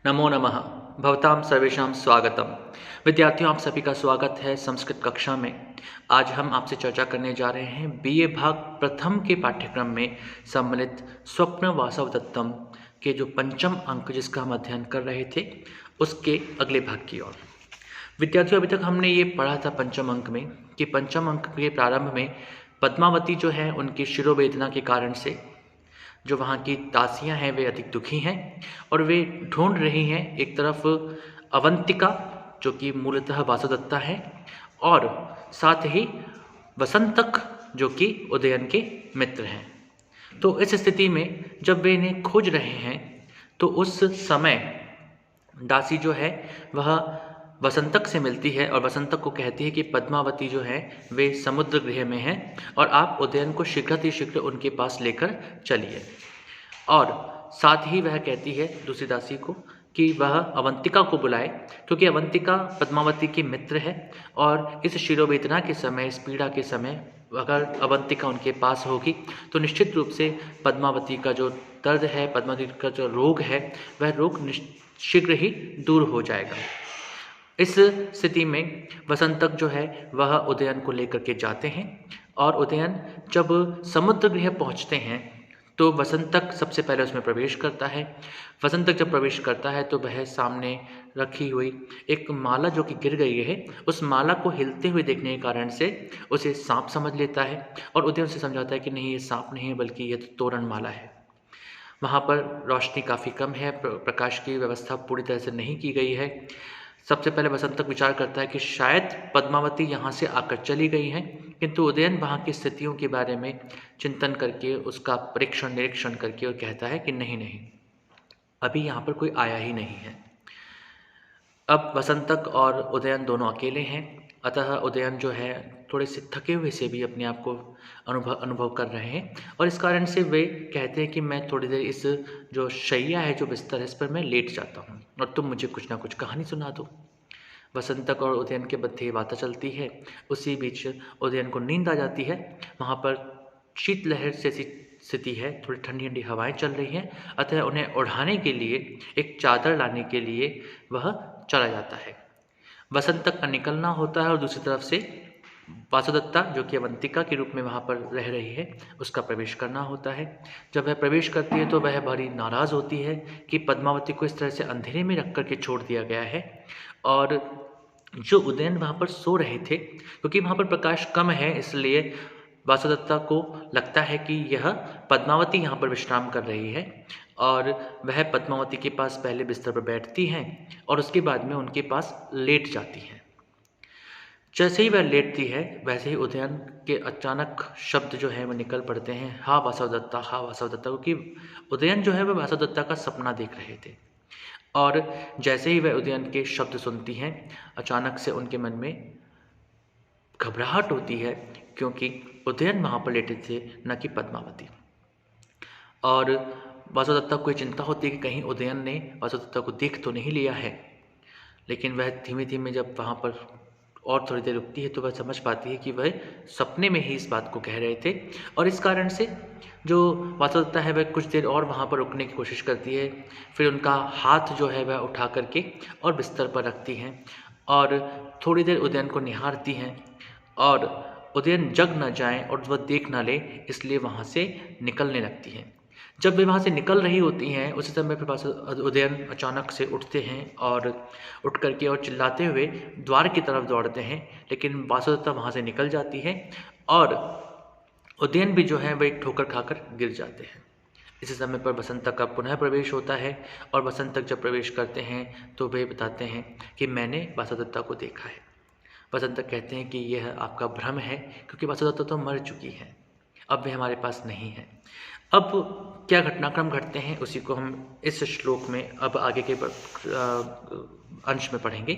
नमो नमः। भवतां सर्वेषां स्वागतम। विद्यार्थियों, आप सभी का स्वागत है संस्कृत कक्षा में। आज हम आपसे चर्चा करने जा रहे हैं बीए भाग प्रथम के पाठ्यक्रम में सम्मिलित स्वप्न वासवदत्तम के जो पंचम अंक जिसका हम अध्ययन कर रहे थे उसके अगले भाग की ओर। विद्यार्थियों, अभी तक हमने ये पढ़ा था पंचम अंक में कि पंचम अंक के प्रारंभ में पद्मावती जो है उनकी शिरोवेदना के कारण से जो वहाँ की दासियाँ हैं वे अधिक दुखी हैं और वे ढूंढ रही हैं एक तरफ अवंतिका जो कि मूलतः वासुदत्ता है और साथ ही वसंतक जो कि उदयन के मित्र हैं। तो इस स्थिति में जब वे इन्हें खोज रहे हैं तो उस समय दासी जो है वह वसंतक से मिलती है और वसंतक को कहती है कि पद्मावती जो है वे समुद्र गृह में हैं और आप उदयन को शीघ्र उनके पास लेकर चलिए। और साथ ही वह कहती है दूसरी दासी को कि वह अवंतिका को बुलाए क्योंकि अवंतिका पद्मावती की मित्र है और इस शिरोवेदना के समय, इस पीड़ा के समय अगर अवंतिका उनके पास होगी तो निश्चित रूप से पद्मावती का जो दर्द है, पद्मावती का जो रोग है, वह रोग शीघ्र ही दूर हो जाएगा। इस स्थिति में वसंतक जो है वह उदयन को लेकर के जाते हैं और उदयन जब समुद्र गृह पहुंचते हैं तो वसंतक सबसे पहले उसमें प्रवेश करता है। वसंतक जब प्रवेश करता है तो वह सामने रखी हुई एक माला जो कि गिर गई है, उस माला को हिलते हुए देखने के कारण से उसे सांप समझ लेता है और उदयन से समझाता है कि नहीं, ये सांप नहीं है बल्कि ये तो तोरण माला है। वहाँ पर रोशनी काफ़ी कम है, प्रकाश की व्यवस्था पूरी तरह से नहीं की गई है। सबसे पहले वसंतक विचार करता है कि शायद पद्मावती यहाँ से आकर चली गई हैं, किंतु उदयन वहाँ की स्थितियों के बारे में चिंतन करके उसका परीक्षण निरीक्षण करके और कहता है कि नहीं नहीं, अभी यहाँ पर कोई आया ही नहीं है। अब वसंतक और उदयन दोनों अकेले हैं, अतः उदयन जो है थोड़े से थके हुए से भी अपने आप को अनुभव कर रहे हैं और इस कारण से वे कहते हैं कि मैं थोड़ी देर इस जो शैया है, जो बिस्तर है, इस पर मैं लेट जाता हूँ और तुम मुझे कुछ ना कुछ कहानी सुना दो। वसंतक और उदयन के मध्य बातें चलती है। उसी बीच उदयन को नींद आ जाती है। वहाँ पर शीतलहर जैसी स्थिति है, थोड़ी ठंडी ठंडी हवाएं चल रही हैं, अतः उन्हें ओढ़ाने के लिए एक चादर लाने के लिए वह चला जाता है। वसंतक का निकलना होता है और दूसरी तरफ से वासुदत्ता जो कि अवंतिका के रूप में वहाँ पर रह रही है, उसका प्रवेश करना होता है। जब वह प्रवेश करती है तो वह बड़ी नाराज़ होती है कि पद्मावती को इस तरह से अंधेरे में रख करके छोड़ दिया गया है। और जो उदयन वहाँ पर सो रहे थे, क्योंकि वहाँ पर प्रकाश कम है, इसलिए वासुदत्ता को लगता है कि यह पद्मावती यहाँ पर विश्राम कर रही है और वह पद्मावती के पास पहले बिस्तर पर बैठती हैं और उसके बाद में उनके पास लेट जाती हैं। जैसे ही वह लेटती है वैसे ही उदयन के अचानक शब्द जो है वो निकल पड़ते हैं, हाँ वासवदत्ता, हाँ वासवदत्ता, क्योंकि उदयन जो है वह वासवदत्ता का सपना देख रहे थे। और जैसे ही वह उदयन के शब्द सुनती हैं अचानक से उनके मन में घबराहट होती है, क्योंकि उदयन वहाँ पर लेटे थे, न कि पद्मावती। और वासवदत्ता को ये चिंता होती है कि कहीं उदयन ने वासवदत्ता को देख तो नहीं लिया है। लेकिन वह धीमे धीमे जब वहाँ पर और थोड़ी देर रुकती है तो वह समझ पाती है कि वह सपने में ही इस बात को कह रहे थे और इस कारण से जो वासुदत्ता है वह कुछ देर और वहाँ पर रुकने की कोशिश करती है। फिर उनका हाथ जो है वह उठा करके और बिस्तर पर रखती हैं और थोड़ी देर उदयन को निहारती हैं और उदयन जग न जाए और वह देख ना ले, इसलिए वहाँ से निकलने लगती हैं। जब वे वहाँ से निकल रही होती हैं उसी समय फिर उदयन अचानक से उठते हैं और उठ करके और चिल्लाते हुए द्वार की तरफ दौड़ते हैं, लेकिन वासुदत्ता वहाँ से निकल जाती है और उदयन भी जो है वह एक ठोकर खाकर गिर जाते हैं। इसी समय पर वसंतक का पुनः प्रवेश होता है और वसंतक जब प्रवेश करते हैं तो वे बताते हैं कि मैंने वासुदत्ता को देखा है। वसंतक कहते हैं कि यह आपका भ्रम है, क्योंकि वासुदत्ता तो मर चुकी है, अब वे हमारे पास नहीं है। अब क्या घटनाक्रम घटते हैं उसी को हम इस श्लोक में अब आगे के अंश में पढ़ेंगे।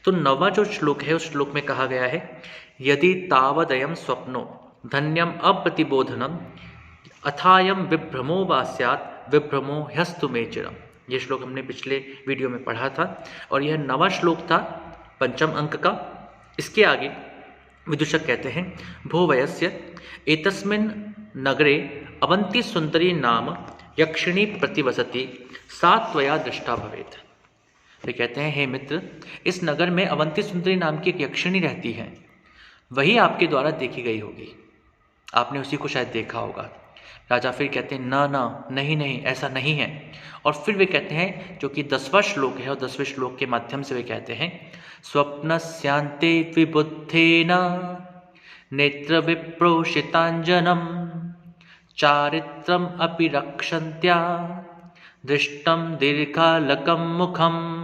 तो 9वां जो श्लोक है उस श्लोक में कहा गया है, यदि तावदयम स्वप्नो धन्यम अप्रतिबोधनम अथायम विभ्रमो वा स्यात् विभ्रमो ह्यस्तु मे चिरम। ये श्लोक हमने पिछले वीडियो में पढ़ा था और यह 9वां श्लोक था पंचम अंक का। इसके आगे विदूषक कहते हैं, भो वयस्य एतस्मिन् नगरे अवंती सुंदरी नाम यक्षिणी प्रतिवसति सा त्वया दृष्टा भवेत्। वे कहते हैं, हे मित्र, इस नगर में अवंती सुंदरी नाम की एक यक्षिणी रहती है, वही आपके द्वारा देखी गई होगी, आपने उसी को शायद देखा होगा। राजा फिर कहते हैं, ना ना, नहीं नहीं, ऐसा नहीं है। और फिर वे कहते हैं, जो कि 10वां श्लोक है, और 10वें श्लोक के माध्यम से वे कहते हैं, स्वप्नस्यांते विबुद्धेन नेत्र विप्रोषितांजनम चारित्रम अपि रक्षन्त्या दृष्टम दीर्घालकम मुखम।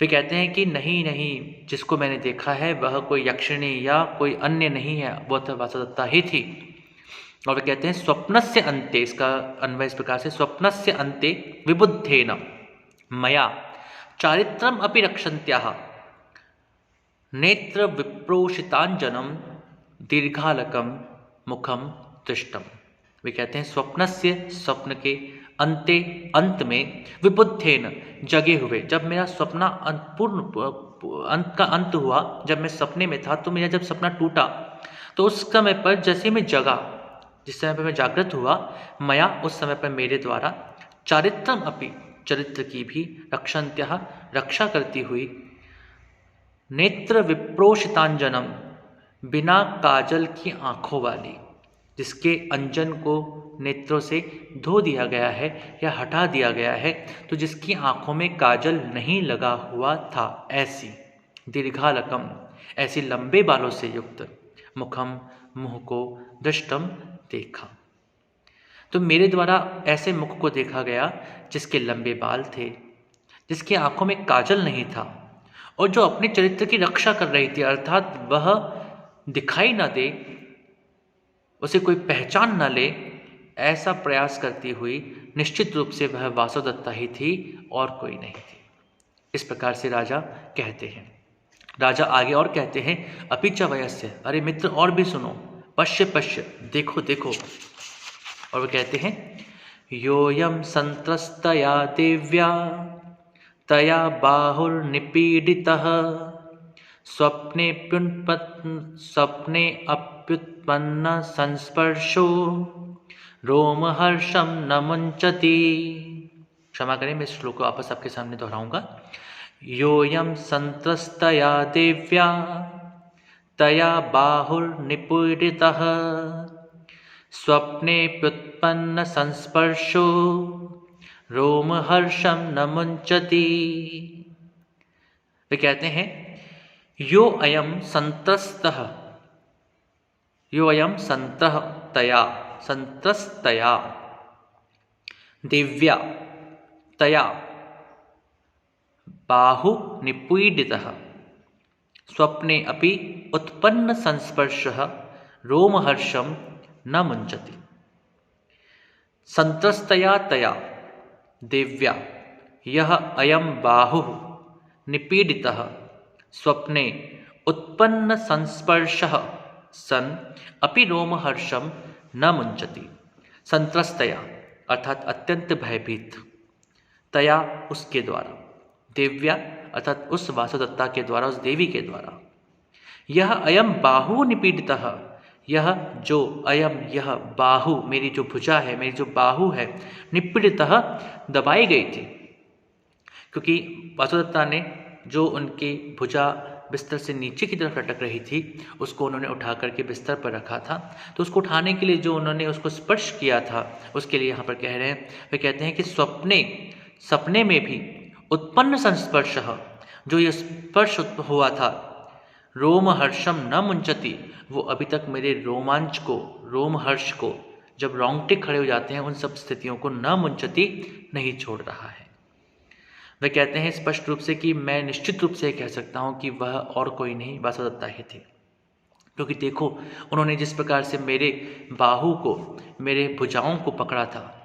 वे कहते हैं कि नहीं नहीं, जिसको मैंने देखा है वह कोई यक्षिणी या कोई अन्य नहीं है, वह तो वासुदत्ता ही थी। और वे कहते हैं, स्वप्नस्य अन्ते, इसका अन्वय इस प्रकार से, स्वप्नस्य अन्ते विबुद्धेन मया चारित्रम अपि रक्षन्त्याः नेत्र विप्रोषितांजनम दीर्घालकम मुखम दृष्टम। वे कहते हैं, स्वप्नस्य, स्वप्न के, अंते, अंत में, विबुद्धेन, जगे हुए, जब मेरा सपना पूर्ण अंत का अंत हुआ, जब मैं सपने में था, तो मेरा जब सपना टूटा, तो उस समय पर जैसे मैं जगा, जिस समय पर मैं जागृत हुआ, मया, उस समय पर मेरे द्वारा, चारित्रम अपि, चरित्र की भी, रक्षन्त्यः, रक्षा करती हुई, नेत्र विप्रोषितांजनम, बिना काजल की आंखों वाली, जिसके अंजन को नेत्रों से धो दिया गया है या हटा दिया गया है, तो जिसकी आंखों में काजल नहीं लगा हुआ था, ऐसी, दीर्घालकम, ऐसी लंबे बालों से युक्त, मुखम, मुंह को, दृष्टम, देखा। तो मेरे द्वारा ऐसे मुख को देखा गया जिसके लंबे बाल थे, जिसकी आंखों में काजल नहीं था, और जो अपने चरित्र की रक्षा कर रही थी, अर्थात वह दिखाई ना दे, उसे कोई पहचान न ले, ऐसा प्रयास करती हुई निश्चित रूप से वह वासुदत्ता ही थी और कोई नहीं थी। इस प्रकार से राजा कहते हैं। राजा आगे और कहते हैं, अपि च वयस्य, अरे मित्र और भी सुनो, पश्य पश्य, देखो देखो। और वे कहते हैं, योयम संत्रस्तया देव्या तया बाहुर्निपीडितः स्वप्ने अप्युत्पन्न संस्पर्शो रोमहर्षम न मुंचति। क्षमा करें, मैं इस श्लोक को वापस आपके सामने दोहराऊंगा। योयम संत्रस्तया देव्या तया बाहुर्निपीडितः स्वप्ने प्युत्पन्न संस्पर्शो रोमहर्षम न मुंचति। वे कहते हैं, यो अयम संत्रस्तः, यो अयम संत्रस्तया देव्या तया बाहु निपीडितः स्वप्ने अपि उत्पन्न संस्पर्शः रोमहर्षम न मुंचति। संत्रस्तया तया देव्या, यह अयम बाहु निपीडितः स्वप्ने उत्पन्न संस्पर्शः सन अपि रोमहर्षम न मुंचति। संत्रस्तया अर्थात अत्यंत भयभीत, तया उसके द्वारा, देव्या अर्थात उस वासुदत्ता के द्वारा, उस देवी के द्वारा, यह अयम बाहु निपीडितः, यह जो अयम, यह बाहु, मेरी जो भुजा है, मेरी जो बाहु है, निपीडितः दबाई गई थी, क्योंकि वासुदत्ता ने जो उनकी भुजा बिस्तर से नीचे की तरफ लटक रही थी, उसको उन्होंने उठा करके बिस्तर पर रखा था। तो उसको उठाने के लिए जो उन्होंने उसको स्पर्श किया था, उसके लिए यहाँ पर कह रहे हैं, वे कहते हैं कि सपने में भी उत्पन्न संस्पर्श, जो ये स्पर्श हुआ था, रोमहर्षम न मुंचति, वो अभी तक मेरे रोमांच को, रोमहर्ष को, जब रोंगटे खड़े हो जाते हैं, उन सब स्थितियों को न मुंचति, नहीं छोड़ रहा है। वे कहते हैं स्पष्ट रूप से कि मैं निश्चित रूप से कह सकता हूँ कि वह और कोई नहीं, वासुदत्ता ही थी। क्योंकि देखो, उन्होंने जिस प्रकार से मेरे बाहु को, मेरे भुजाओं को पकड़ा था,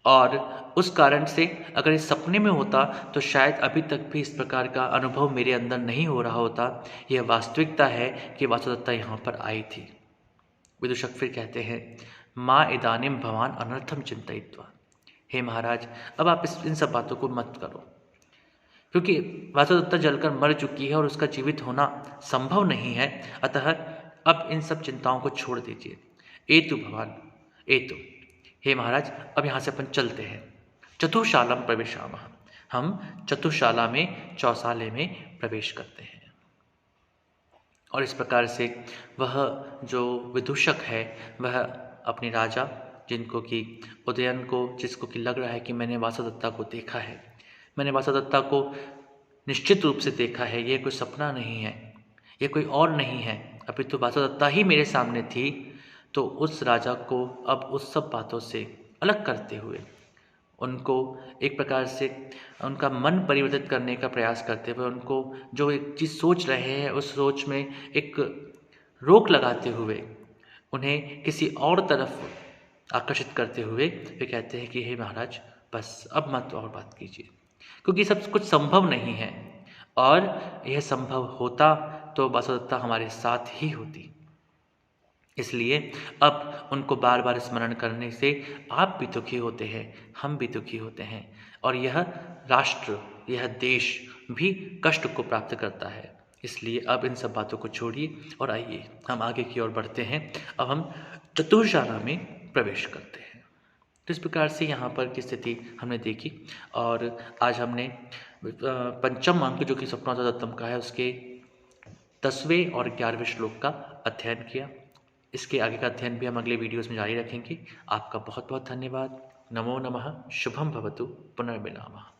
और उस कारण से अगर इस सपने में होता तो शायद अभी तक भी इस प्रकार का अनुभव मेरे अंदर नहीं हो रहा होता। यह वास्तविकता है कि वासुदत्ता यहाँ पर आई थी। विदूषक फिर कहते हैं, माँ इदानीम भवान अनर्थम चिंतयित्वा, हे महाराज, अब आप इन सब बातों को मत करो, क्योंकि वासुदत्ता जलकर मर चुकी है और उसका जीवित होना संभव नहीं है। अतः अब इन सब चिंताओं को छोड़ दीजिए। एतु भवान, एतु, हे महाराज, अब यहाँ से अपन चलते हैं। चतुशालम प्रविशामः, हम चतुशाला में चौसाले में प्रवेश करते हैं। और इस प्रकार से वह जो विदूषक है वह अपने राजा जिनको कि उदयन को जिसको कि लग रहा है कि मैंने वासवदत्ता को देखा है, मैंने वासवदत्ता को निश्चित रूप से देखा है, ये कोई सपना नहीं है, ये कोई और नहीं है, अभी तो वासवदत्ता ही मेरे सामने थी। तो उस राजा को अब उस सब बातों से अलग करते हुए उनको एक प्रकार से उनका मन परिवर्तित करने का प्रयास करते हुए उनको जो एक चीज़ सोच रहे हैं उस सोच में एक रोक लगाते हुए उन्हें किसी और तरफ आकर्षित करते हुए वे कहते हैं कि हे महाराज बस अब मत और बात कीजिए, क्योंकि सब कुछ संभव नहीं है और यह संभव होता तो वासवदत्ता हमारे साथ ही होती। इसलिए अब उनको बार बार स्मरण करने से आप भी दुखी होते हैं, हम भी दुखी होते हैं और यह राष्ट्र, यह देश भी कष्ट को प्राप्त करता है। इसलिए अब इन सब बातों को छोड़िए और आइए हम आगे की ओर बढ़ते हैं। अब हम चतुर्शाला में प्रवेश करते हैं। तो इस प्रकार से यहाँ पर की स्थिति हमने देखी और आज हमने पंचम अंक जो कि स्वप्नावतादत्तम का है उसके 10वें और 11वें श्लोक का अध्ययन किया। इसके आगे का अध्ययन भी हम अगले वीडियोस में जारी रखेंगे। आपका बहुत बहुत धन्यवाद। नमो नमः। शुभम भवतु। पुनर्मिलामः।